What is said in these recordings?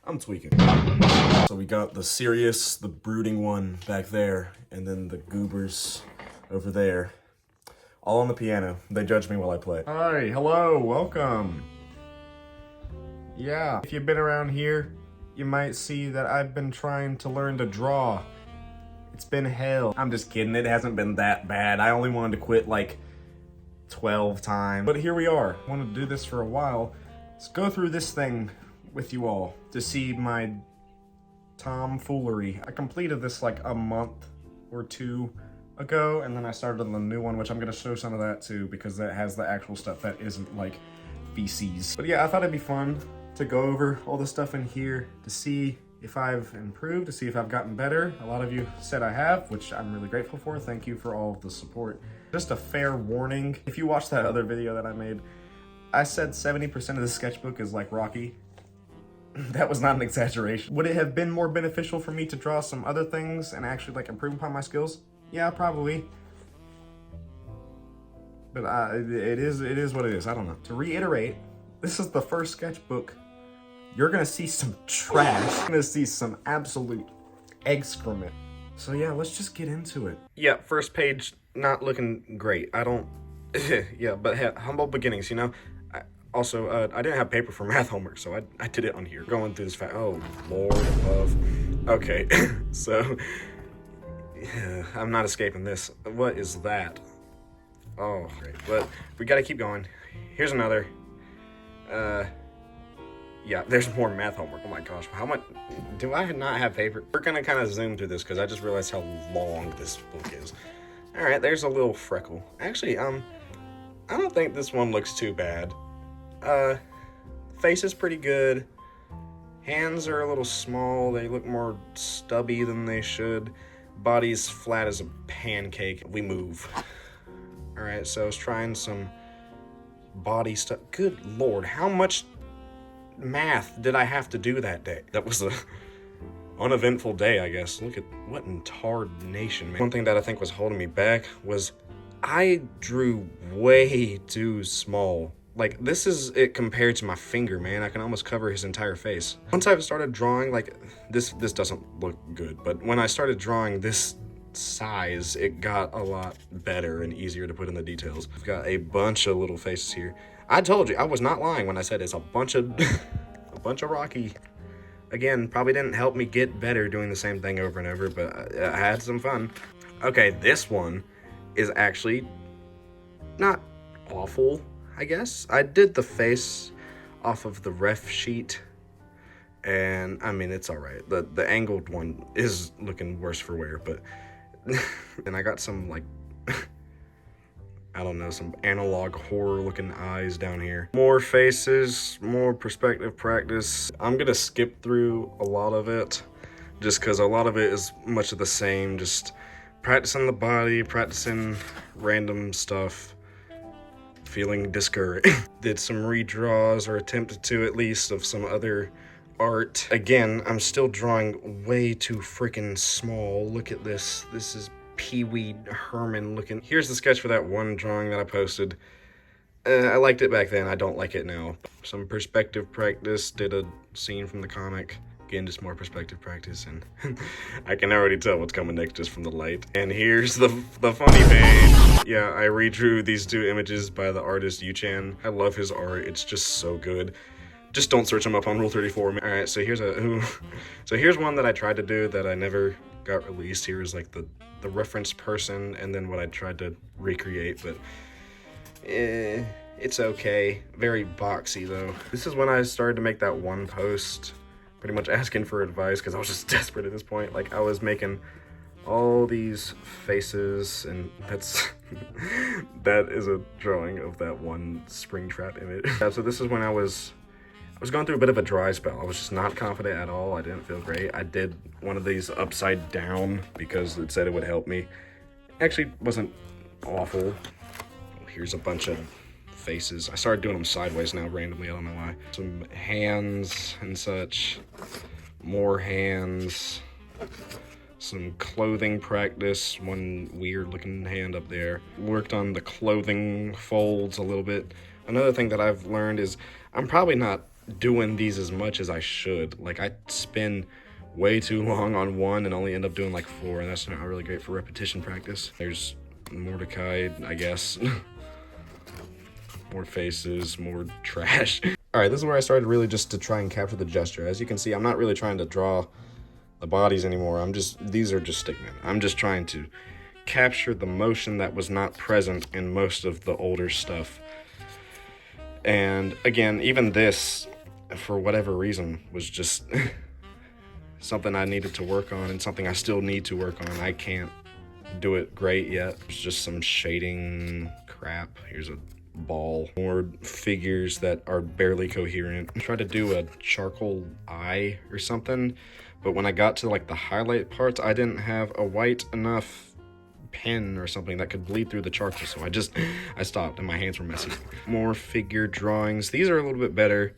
I'm tweaking. So we got the serious, the brooding one back there, and then the goobers over there. All on the piano. They judge me while I play. Hi, hello, welcome. Yeah, if you've been around here, you might see that I've been trying to learn to draw. It's been hell. I'm just kidding, it hasn't been that bad. I only wanted to quit like 12 times. But here we are. I wanted to do this for a while. Let's go through this thing with you all to see my tomfoolery. I completed this like a month or two ago, and then I started on the new one, which I'm gonna show some of that too, because that has the actual stuff that isn't like feces. But yeah, I thought it'd be fun to go over all the stuff in here to see if I've improved, to see if I've gotten better. A lot of you said I have, which I'm really grateful for. Thank you for all of the support. Just a fair warning, if you watched that other video that I made, I said 70% of the sketchbook is like Rocky. That was not an exaggeration. Would it have been more beneficial for me to draw some other things and actually like improve upon my skills? Yeah, probably. But it is what it is. I don't know. To reiterate, this is the first sketchbook. You're gonna see some trash. You're gonna see some absolute excrement. So yeah, let's just get into it. Yeah, first page not looking great. I don't. Yeah, but humble beginnings, you know. I didn't have paper for math homework, so I did it on here. Going through this oh, Lord above. Okay, so, yeah, I'm not escaping this. What is that? Oh, great, but we gotta keep going. Here's another. Yeah, there's more math homework. Oh my gosh, how much, do I not have paper? We're gonna kind of zoom through this, because I just realized how long this book is. All right, there's a little freckle. Actually, I don't think this one looks too bad. Face is pretty good. Hands are a little small. They look more stubby than they should. Body's flat as a pancake. We move. All right, so I was trying some body stuff. Good Lord, how much math did I have to do that day? That was a uneventful day, I guess. Look at what in tarnation, man. One thing that I think was holding me back was I drew way too small. Like, this is it compared to my finger, man. I can almost cover his entire face. Once I've started drawing, like, this doesn't look good, but when I started drawing this size, it got a lot better and easier to put in the details. I've got a bunch of little faces here. I told you, I was not lying when I said it's a bunch of, a bunch of Rocky. Again, probably didn't help me get better doing the same thing over and over, but I had some fun. Okay, this one is actually not awful, I guess. I did the face off of the ref sheet, and I mean, it's all right. The angled one is looking worse for wear, but and I got some like, I don't know, some analog horror looking eyes down here. More faces, more perspective practice. I'm gonna skip through a lot of it just because a lot of it is much of the same, just practicing the body, practicing random stuff, feeling discouraged. Did some redraws, or attempted to at least, of some other art. Again, I'm still drawing way too freaking small. Look at this. This is Pee Wee Herman looking. Here's the sketch for that one drawing that I posted. I liked it back then. I don't like it now. Some perspective practice. Did a scene from the comic. Again, just more perspective practice, and I can already tell what's coming next just from the light. And here's the funny page. Yeah, I redrew these two images by the artist Yu-Chan. I love his art. It's just so good. Just don't search him up on Rule 34. All right, so here's one that I tried to do that I never got released. Here's like the reference person, and then what I tried to recreate, but it's okay. Very boxy though. This is when I started to make that one post, pretty much asking for advice, because I was just desperate at this point. Like, I was making all these faces, and that is a drawing of that one Springtrap image. So this is when I was going through a bit of a dry spell. I was just not confident at all. I didn't feel great. I did one of these upside down because it said it would help me. Actually wasn't awful. Here's a bunch of faces. I started doing them sideways now randomly, I don't know why. Some hands and such. More hands. Some clothing practice. One weird looking hand up there. Worked on the clothing folds a little bit. Another thing that I've learned is I'm probably not doing these as much as I should. Like, I spend way too long on one and only end up doing like 4, and that's not really great for repetition practice. There's Mordecai, I guess. More faces, more trash. All right, this is where I started really just to try and capture the gesture. As you can see, I'm not really trying to draw the bodies anymore. These are just stickmen. I'm just trying to capture the motion that was not present in most of the older stuff. And again, even this, for whatever reason, was just something I needed to work on and something I still need to work on. I can't do it great yet. It's just some shading crap. Here's a ball. More figures that are barely coherent. I tried to do a charcoal eye or something, but when I got to like the highlight parts, I didn't have a white enough pen or something that could bleed through the charcoal, so I stopped and my hands were messy. More figure drawings. These are a little bit better.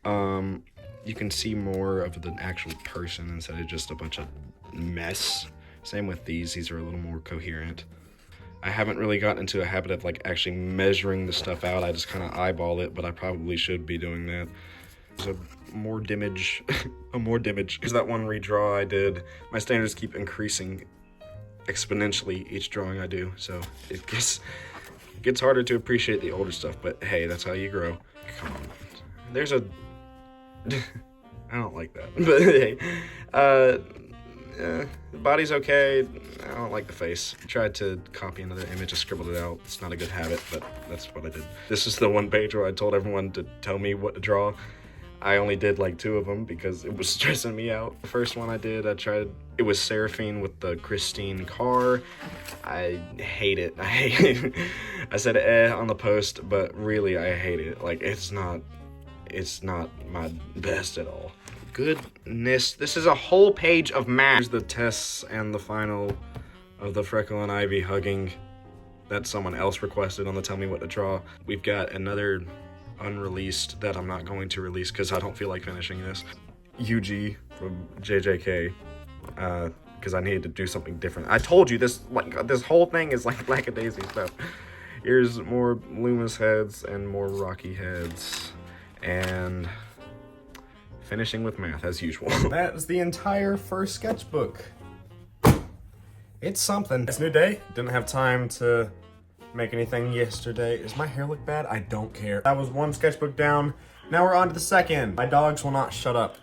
You can see more of the actual person instead of just a bunch of mess. Same with these are a little more coherent. I haven't really gotten into a habit of like actually measuring the stuff out. I just kind of eyeball it, but I probably should be doing that. There's a more dimmage, Here's that one redraw I did. My standards keep increasing exponentially each drawing I do, so it gets harder to appreciate the older stuff, but hey, that's how you grow. Come on. There's a I don't like that, but hey, the body's okay. I don't like the face. I tried to copy another image, I scribbled it out. It's not a good habit, but that's what I did. This is the one page where I told everyone to tell me what to draw. I only did like 2 of them because it was stressing me out. The first one I did, it was Seraphine with the Christine car. I hate it. I said on the post, but really I hate it. Like, it's not my best at all. Goodness, this is a whole page of math. Here's the tests and the final of the Freckle and Ivy hugging that someone else requested on the Tell Me What to Draw. We've got another unreleased that I'm not going to release because I don't feel like finishing this. UG from JJK, because I needed to do something different. I told you this whole thing is like lackadaisy stuff. Here's more Loomis heads and more Rocky heads, and finishing with math as usual. That's the entire first sketchbook. It's something. It's a new day. Didn't have time to make anything yesterday. Does my hair look bad? I don't care. That was one sketchbook down. Now we're on to the second. My dogs will not shut up.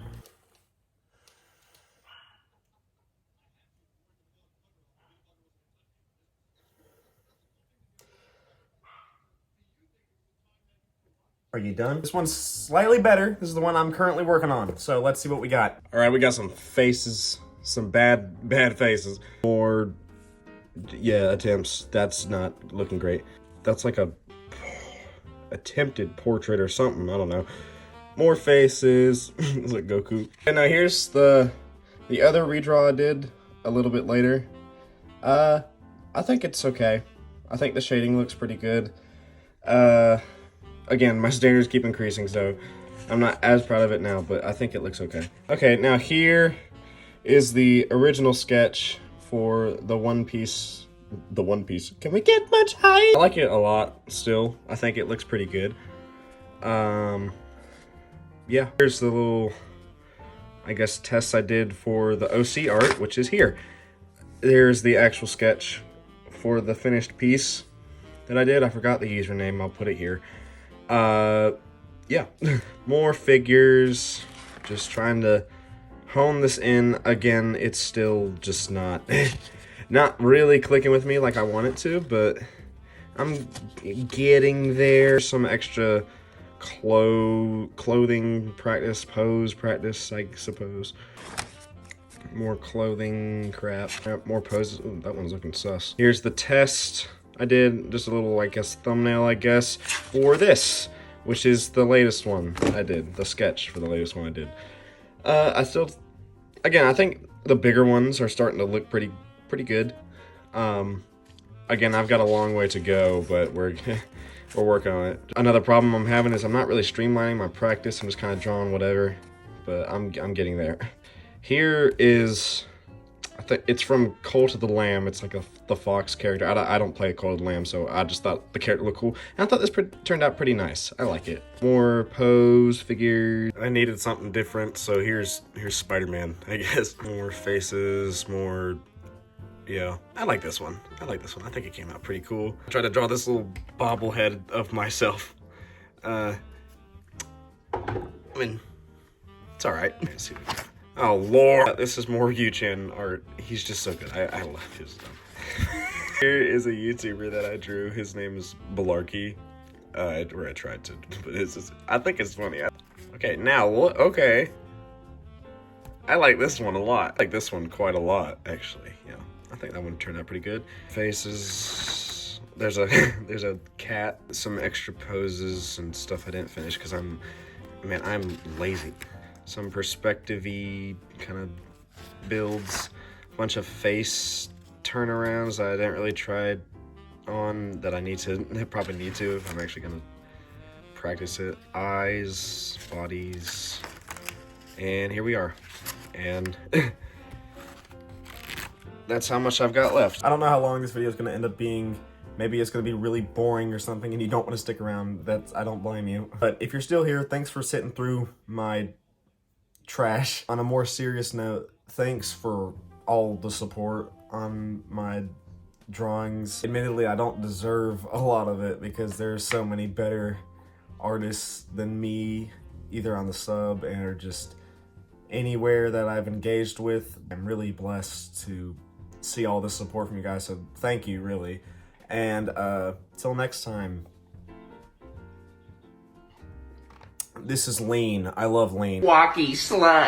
Are you done? This one's slightly better. This is the one I'm currently working on. So let's see what we got. All right, we got some faces, some bad faces. More, yeah, attempts. That's not looking great. That's like a attempted portrait or something. I don't know. More faces. It's like Goku. And now here's the other redraw I did a little bit later. I think it's okay. I think the shading looks pretty good. Again, my standards keep increasing, so I'm not as proud of it now, but I think it looks okay. Okay, now here is the original sketch for the One Piece. The One Piece. Can we get much higher? I like it a lot still. I think it looks pretty good. Yeah. Here's the little, I guess, tests I did for the OC art, which is here. There's the actual sketch for the finished piece that I did. I forgot the username. I'll put it here. Yeah. More figures. Just trying to hone this in. Again, it's still just not really clicking with me like I want it to, but I'm getting there. Some extra clothing practice, pose practice, I suppose. More clothing crap. More poses. Ooh, that one's looking sus. Here's the test I did. Just a little, I guess, thumbnail, I guess, for this, which is the latest one I did. The sketch for the latest one I did. I still, again, I think the bigger ones are starting to look pretty good. Again, I've got a long way to go, but we're working on it. Another problem I'm having is I'm not really streamlining my practice. I'm just kind of drawing whatever, but I'm getting there. Here is I think it's from Cult of the Lamb. It's like the fox character. I don't play Cult of the Lamb, so I just thought the character looked cool. And I thought this turned out pretty nice. I like it. More pose figures. I needed something different, so here's Spider-Man, I guess. More faces, more... Yeah, I like this one. I like this one. I think it came out pretty cool. I tried to draw this little bobblehead of myself. I mean, it's all right. Let's see. Oh, Lord. This is more Yu-Chan art. He's just so good. I love his stuff. Here is a YouTuber that I drew. His name is Balarky. I tried to, but it's just, I think it's funny. Okay, now, okay. I like this one a lot. I like this one quite a lot, actually. Yeah, I think that one turned out pretty good. Faces. There's a cat. Some extra poses and stuff I didn't finish because I'm lazy. Some perspective-y kind of builds, a bunch of face turnarounds that I didn't really try on that I probably need to if I'm actually gonna practice it. Eyes, bodies, and here we are. And that's how much I've got left. I don't know how long this video is gonna end up being. Maybe it's gonna be really boring or something and you don't want to stick around. I don't blame you. But if you're still here, thanks for sitting through my trash. On a more serious note, thanks for all the support on my drawings. Admittedly, I don't deserve a lot of it because there's so many better artists than me, either on the sub or just anywhere that I've engaged with. I'm really blessed to see all this support from you guys, so thank you, really. And till next time, this is Lean. I love Lean. Walkie slut.